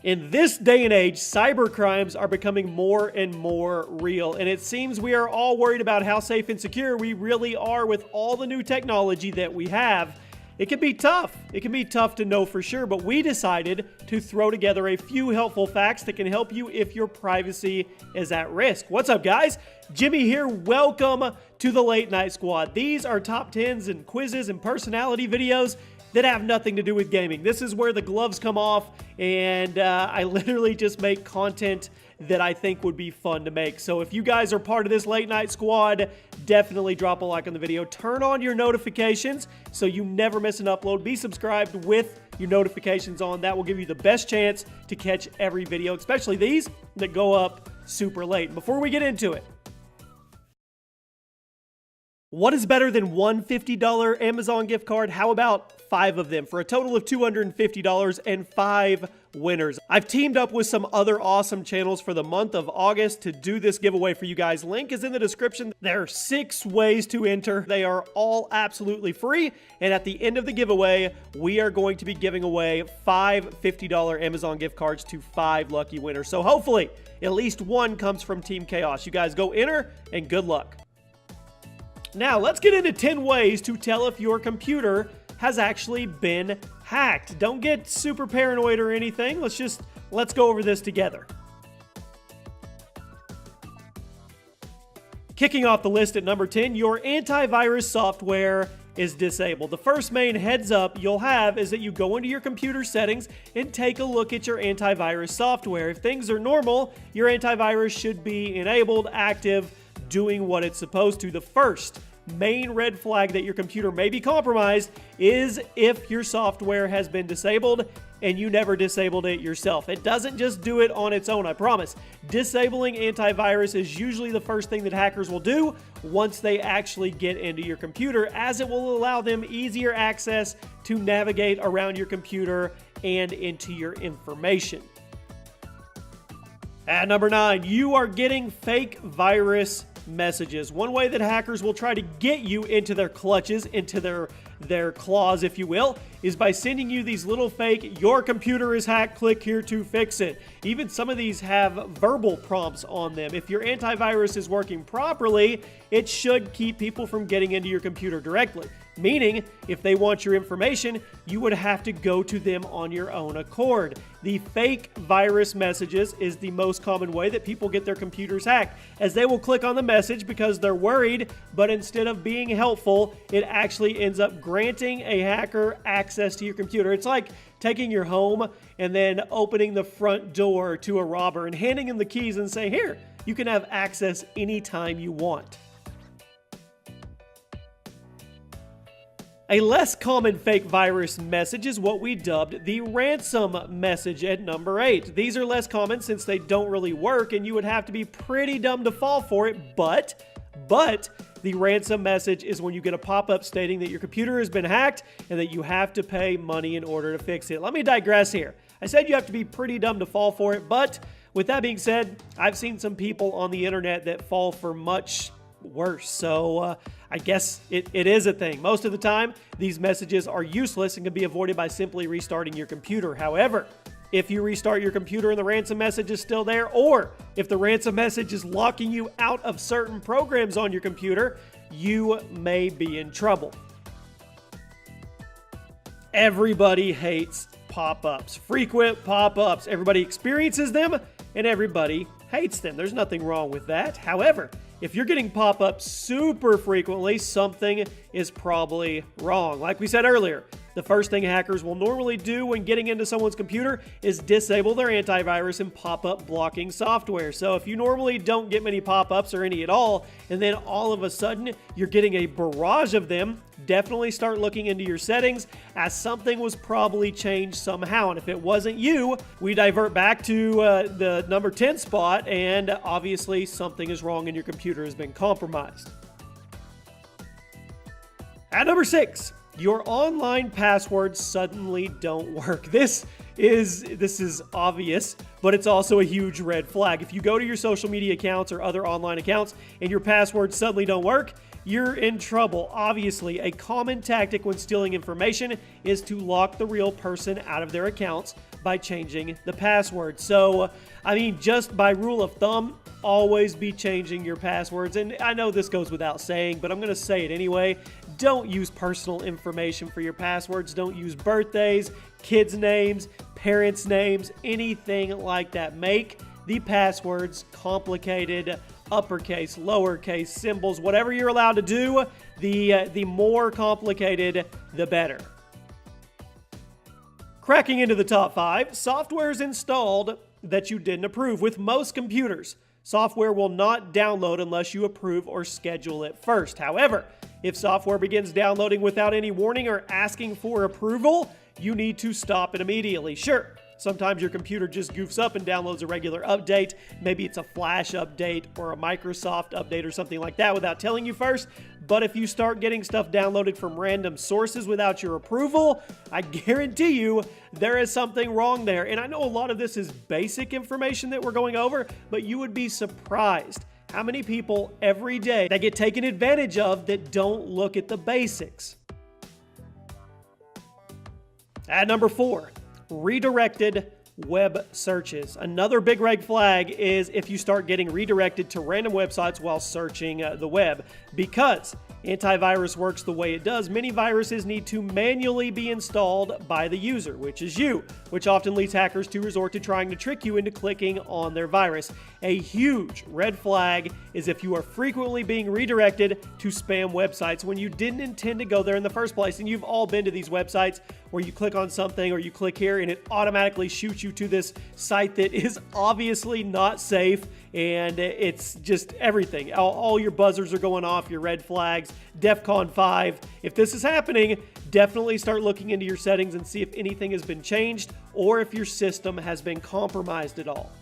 In this day and age, cybercrimes are becoming more and more real, and it seems we are all worried about how safe and secure we really are with all the new technology that we have. It can be tough. It can be tough to know for sure, but we decided to throw together a few helpful facts that can help you if your privacy is at risk. What's up, guys? Jimmy here. Welcome to the Late Night Squad. These are top 10s and quizzes and personality videos that have nothing to do with gaming. This is where the gloves come off, and I literally just make content that I think would be fun to make. So if you guys are part of this Late Night Squad, definitely drop a like on the video. Turn on your notifications so you never miss an upload. Be subscribed with your notifications on. That will give you the best chance to catch every video, especially these that go up super late. Before we get into it, what is better than one $50 Amazon gift card? How about 5 of them for a total of $250 and 5 winners? I've teamed up with some other awesome channels for the month of August to do this giveaway for you guys. Link is in the description. There are 6 ways to enter. They are all absolutely free. And at the end of the giveaway, we are going to be giving away 5 $50 Amazon gift cards to 5 lucky winners. So hopefully at least one comes from Team Chaos. You guys go enter and good luck. Now, let's get into 10 ways to tell if your computer has actually been hacked. Don't get super paranoid or anything. Let's go over this together. Kicking off the list at number 10, your antivirus software is disabled. The first main heads up you'll have is that you go into your computer settings and take a look at your antivirus software. If things are normal, your antivirus should be enabled, active, doing what it's supposed to. The first main red flag that your computer may be compromised is if your software has been disabled and you never disabled it yourself. It doesn't just do it on its own, I promise. Disabling antivirus is usually the first thing that hackers will do once they actually get into your computer, as it will allow them easier access to navigate around your computer and into your information. At number 9, you are getting fake virus messages. One way that hackers will try to get you into their clutches, into their claws, if you will, is by sending you these little fake, your computer is hacked, click here to fix it. Even some of these have verbal prompts on them. If your antivirus is working properly, it should keep people from getting into your computer directly. Meaning, if they want your information, you would have to go to them on your own accord. The fake virus messages is the most common way that people get their computers hacked, as they will click on the message because they're worried, but instead of being helpful, it actually ends up granting a hacker access to your computer. It's like taking your home and then opening the front door to a robber and handing him the keys and saying, here, you can have access anytime you want. A less common fake virus message is what we dubbed the ransom message at number 8. These are less common since they don't really work and you would have to be pretty dumb to fall for it, but the ransom message is when you get a pop-up stating that your computer has been hacked and that you have to pay money in order to fix it. Let me digress here. I said you have to be pretty dumb to fall for it, but with that being said, I've seen some people on the internet that fall for much worse. So I guess it is a thing. Most of the time, these messages are useless and can be avoided by simply restarting your computer. However, if you restart your computer and the ransom message is still there, or if the ransom message is locking you out of certain programs on your computer, you may be in trouble. Everybody hates pop-ups. Frequent pop-ups. Everybody experiences them and everybody hates them. There's nothing wrong with that. However, if you're getting pop-ups super frequently, something is probably wrong. Like we said earlier, the first thing hackers will normally do when getting into someone's computer is disable their antivirus and pop-up blocking software. So if you normally don't get many pop-ups or any at all, and then all of a sudden you're getting a barrage of them, definitely start looking into your settings, as something was probably changed somehow. And if it wasn't you, we divert back to the number 10 spot, and obviously something is wrong and your computer has been compromised. At number 6, your online passwords suddenly don't work. This is obvious, but it's also a huge red flag. If you go to your social media accounts or other online accounts and your passwords suddenly don't work, you're in trouble. Obviously, a common tactic when stealing information is to lock the real person out of their accounts by changing the password. So, I mean, just by rule of thumb, always be changing your passwords. And I know this goes without saying, but I'm going to say it anyway. Don't use personal information for your passwords. Don't use birthdays, kids' names, parents' names, anything like that. Make the passwords complicated, uppercase, lowercase, symbols, whatever you're allowed to do, the more complicated, the better. Cracking into the top 5, software is installed that you didn't approve. With most computers, software will not download unless you approve or schedule it first. However, if software begins downloading without any warning or asking for approval, you need to stop it immediately. Sure, sometimes your computer just goofs up and downloads a regular update. Maybe it's a Flash update or a Microsoft update or something like that without telling you first. But if you start getting stuff downloaded from random sources without your approval, I guarantee you there is something wrong there. And I know a lot of this is basic information that we're going over, but you would be surprised how many people every day that get taken advantage of that don't look at the basics. At number 4, redirected web searches. Another big red flag is if you start getting redirected to random websites while searching the web. Because antivirus works the way it does, many viruses need to manually be installed by the user, which is you, which often leads hackers to resort to trying to trick you into clicking on their virus. A huge red flag is if you are frequently being redirected to spam websites when you didn't intend to go there in the first place. And you've all been to these websites where you click on something or you click here and it automatically shoots you to this site that is obviously not safe, and it's just everything. All your buzzers are going off, your red flags, DEFCON 5. If this is happening, definitely start looking into your settings and see if anything has been changed or if your system has been compromised at all.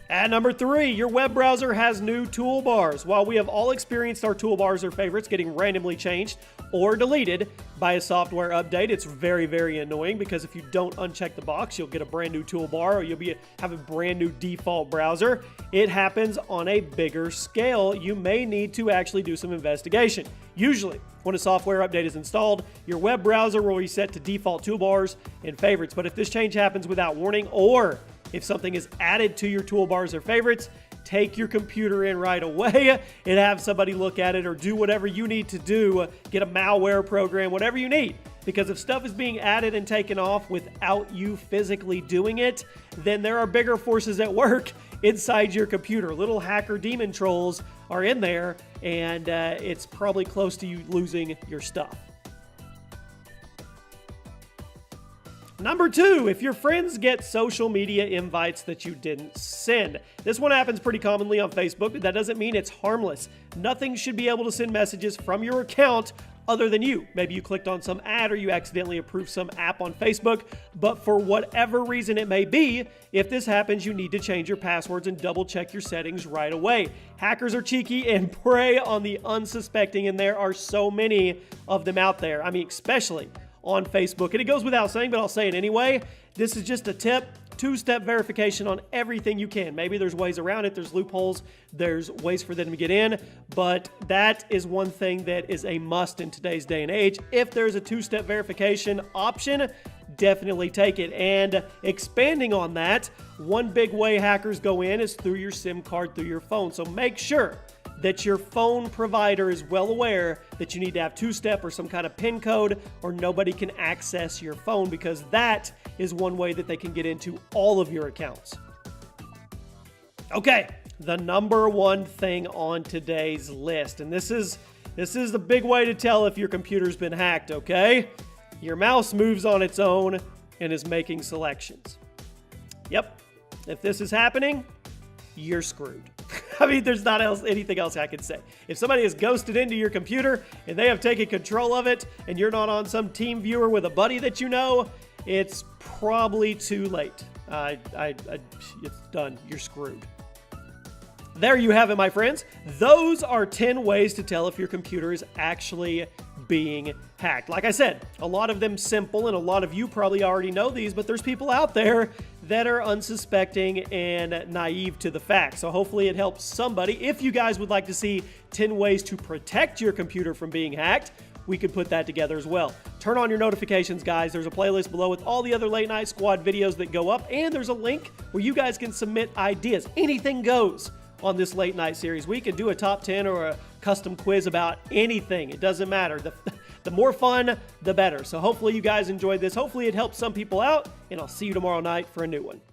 At number 3, your web browser has new toolbars. While we have all experienced our toolbars or favorites getting randomly changed or deleted by a software update, it's very, very annoying because if you don't uncheck the box, you'll get a brand new toolbar or you'll have a brand new default browser. It happens on a bigger scale. You may need to actually do some investigation. Usually, when a software update is installed, your web browser will reset to default toolbars and favorites. But if this change happens without warning, or if something is added to your toolbars or favorites, take your computer in right away and have somebody look at it or do whatever you need to do, get a malware program, whatever you need. Because if stuff is being added and taken off without you physically doing it, then there are bigger forces at work inside your computer. Little hacker demon trolls are in there, and it's probably close to you losing your stuff. Number 2, if your friends get social media invites that you didn't send. This one happens pretty commonly on Facebook, but that doesn't mean it's harmless. Nothing should be able to send messages from your account other than you. Maybe you clicked on some ad or you accidentally approved some app on Facebook, but for whatever reason it may be, if this happens, you need to change your passwords and double check your settings right away. Hackers are cheeky and prey on the unsuspecting, and there are so many of them out there. I mean, especially on Facebook. And it goes without saying, but I'll say it anyway. This is just a tip. 2-step verification on everything you can. Maybe there's ways around it, there's loopholes, there's ways for them to get in, but that is one thing that is a must in today's day and age. If there's a 2-step verification option, definitely take it. And expanding on that, one big way hackers go in is through your SIM card, through your phone. So make sure that your phone provider is well aware that you need to have 2-step or some kind of PIN code, or nobody can access your phone, because that is one way that they can get into all of your accounts. Okay, the number 1 thing on today's list, and this is the big way to tell if your computer's been hacked, okay? Your mouse moves on its own and is making selections. Yep, if this is happening, you're screwed. I mean, there's not anything else I can say. If somebody has ghosted into your computer and they have taken control of it and you're not on some team viewer with a buddy that you know, it's probably too late. It's done. You're screwed. There you have it, my friends. Those are 10 ways to tell if your computer is actually being hacked. Like I said, a lot of them simple, and a lot of you probably already know these, but there's people out there that are unsuspecting and naive to the facts. So hopefully it helps somebody. If you guys would like to see 10 ways to protect your computer from being hacked, we could put that together as well. Turn on your notifications, guys. There's a playlist below with all the other Late Night Squad videos that go up, and there's a link where you guys can submit ideas. Anything goes on this late night series. We could do a top 10 or a custom quiz about anything. It doesn't matter. The more fun, the better. So hopefully you guys enjoyed this. Hopefully it helps some people out, and I'll see you tomorrow night for a new one.